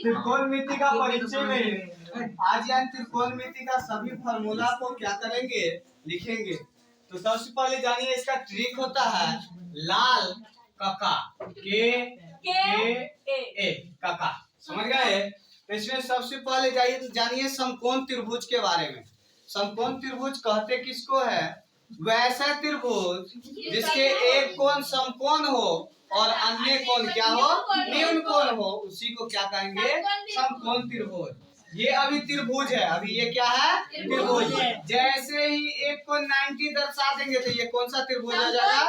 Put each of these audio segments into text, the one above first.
त्रिकोणमिति का परिचय में आज यानी त्रिकोणमिति का सभी फॉर्मूला को क्या करेंगे, लिखेंगे। तो सबसे पहले जानिए इसका ट्रिक होता है लाल काका के ए काका, समझ गए। तो इसमें सबसे पहले जानिए समकोण त्रिभुज के बारे में। समकोण त्रिभुज कहते किसको है? वैसा त्रिभुज जिसके एक कोण समकोण हो और अन्य कोण क्या हो, न्यून कोण हो, उसी को क्या कहेंगे, समकोण त्रिभुज। ये अभी त्रिभुज है, अभी ये क्या है, त्रिभुज। जैसे ही एक को 90 दर्शा देंगे तो ये कौन सा त्रिभुज आ जाएगा,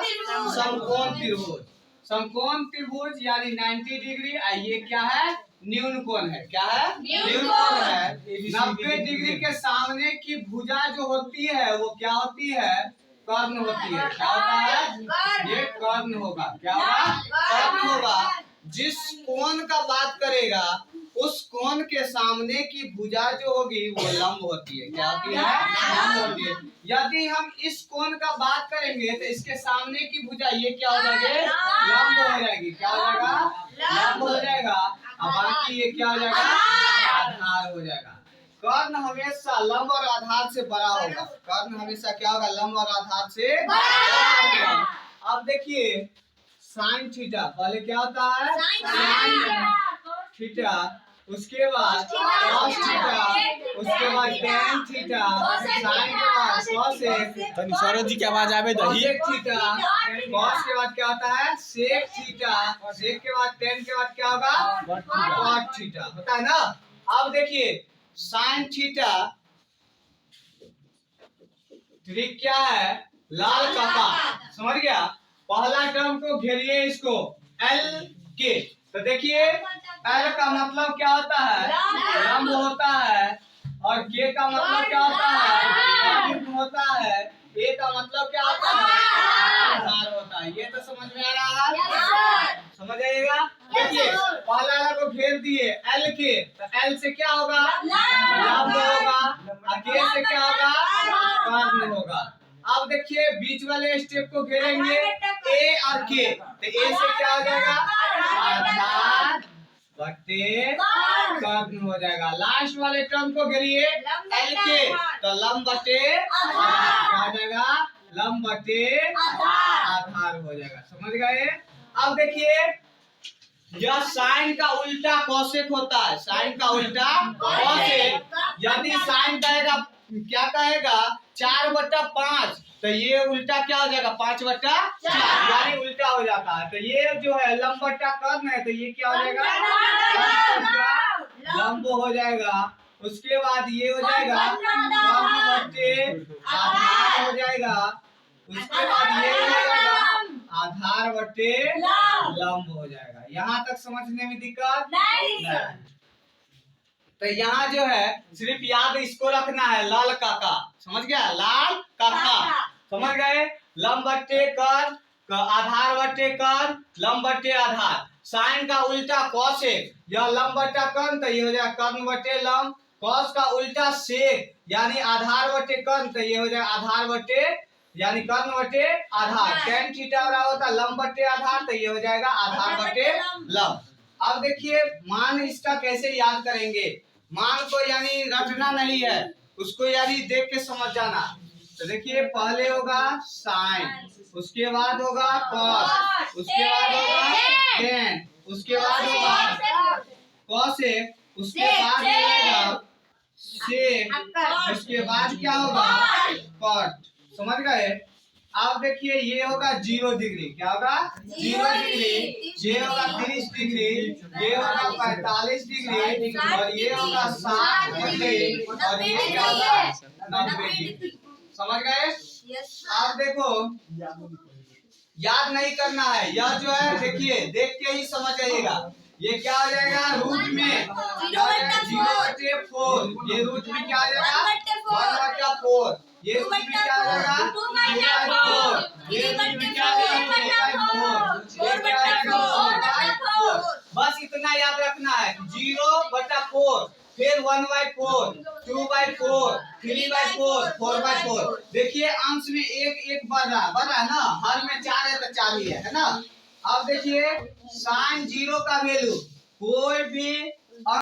समकोण त्रिभुज। समकोण त्रिभुज यानी 90 डिग्री। ये क्या है, न्यून कोण है। क्या है, न्यून कोण है। 90 डिग्री के सामने की भुजा जो होती है वो क्या होती है, कर्ण होती है। क्या होता है, ये कर्ण होगा। क्या होगा, कर्ण होगा। जिस कोण का बात करेगा उस कोण के सामने की भुजा जो होगी वो लंब होती है। क्या होती है, लंब होती है। यदि हम इस कोण का बात करेंगे तो इसके सामने की भुजा ये क्या हो जाएगी, लंब हो जाएगी। क्या हो जाएगा, लंब हो जाएगा। और बाकी ये क्या हो जाएगा, आधार हो जाएगा। कर्ण हमेशा लंब और आधार से बड़ा होगा। कर्ण हमेशा क्या होगा, लंब और आधार से बड़ा होगा। अब देखिए साइन थीटा, पहले क्या होता है, साइन थीटा, उसके बाद कॉस थीटा, उसके बाद टेन थीटा, साइन के बाद कॉसेक, सौरभ जी की आवाज आवे दही थीटा, कॉस के बाद क्या होता है, सेक थीटा, सेक के बाद टेन के बाद क्या होगा, कॉट थीटा होता है ना। अब देखिए साइन थीटा ट्रिक क्या है, लाल काका, समझ गया। पहला टर्म को घेरिए इसको एल के। तो देखिए एल का मतलब क्या होता है, लंब होता है। और के का मतलब क्या होता है, कर्ण होता है। ए का मतलब क्या होता है, आधार होता है। ये तो समझ में आ रहा है, समझ आइएगा। देखिए पहला वाला को घेर दिए एल के, तो एल से क्या होगा, लंब होगा। और के से क्या होगा, कर्ण होगा। अब देखिए बीच वाले स्टेप को घेरेंगे ए और के, तो ए से क्या हो जाएगा, आधार बटे कर्ण हो जाएगा। लास्ट वाले टर्म को घेरिए एल के, तो लंब बटे क्या हो जाएगा, लंब बटे आधार हो जाएगा। समझ गए। अब देखिए यह साइन का उल्टा कॉसेक होता है। साइन का उल्टा कॉसेक। यदि साइन कहेगा, क्या कहेगा, 4/5, तो ये उल्टा क्या हो जाएगा, 5/4, यानी उल्टा हो जाता है। तो ये जो है लंब बटा कर्ण है, तो ये क्या हो जाएगा, लंब हो जाएगा। उसके बाद ये हो जाएगा कर्ण बटे आधार हो जाएगा। उसके बाद ये हो जाएगा आधार बटे लंब हो जाएगा। यहाँ तक समझने में दिक्कत नहीं। तो यहाँ जो है सिर्फ याद इसको रखना है, लाल काका, समझ गया, लाल काका, समझ गए। लंब बटे कर्ण, आधार बटे कर्ण, लंब बटे आधार। साइन का उल्टा कॉसेक, यह लंब बटा कर्ण, तो ये हो जाएगा कर्ण बटे लंब। कॉस का उल्टा सेक यानी आधार बटे कर्ण, तो ये हो जाएगा आधार बटे यानी कर्ण बटे आधार। टेन थीटा होता है लंब बटे आधार, तो ये हो जाएगा आधार बटे लंब। अब देखिए मान इसका कैसे याद करेंगे। मान को यानी रटना नहीं है, उसको यानी देख के समझ जाना। तो देखिए पहले होगा साइन, उसके बाद होगा कॉस, उसके बाद होगा टेन, उसके बाद होगा कॉसेक, उसके बाद होगा सेक, उसके बाद क्या होगा, कॉट। समझ गए। अब देखिए ये होगा 0 डिग्री, क्या होगा, 0 डिग्री। ये होगा 30 डिग्री, ये होगा 45 डिग्री, और ये होगा 60 डिग्री, और ये क्या होगा 90 डिग्री। समझ गए। अब देखो याद नहीं करना है, यह जो है देखिए देख के ही समझ आइएगा। ये क्या हो जाएगा, रूट में क्या हो जाएगा, 0/4। ये रूट में क्या हो जाएगा, 1/4। ये रूट में क्या हो जाएगा, 2/4। ये रूट में क्या हो जाएगा, 2/4। ये क्या हो जाएगा, 4/4। बस इतना याद रखना है, 0/4, फिर 1/4, 2/4, 3/4, 4/4। देखिए अंश में एक बढ़ रहा है ना, हर में 4 है तो 4 ही है ना। अब देखिए साइन 0 का वैल्यू कोई भी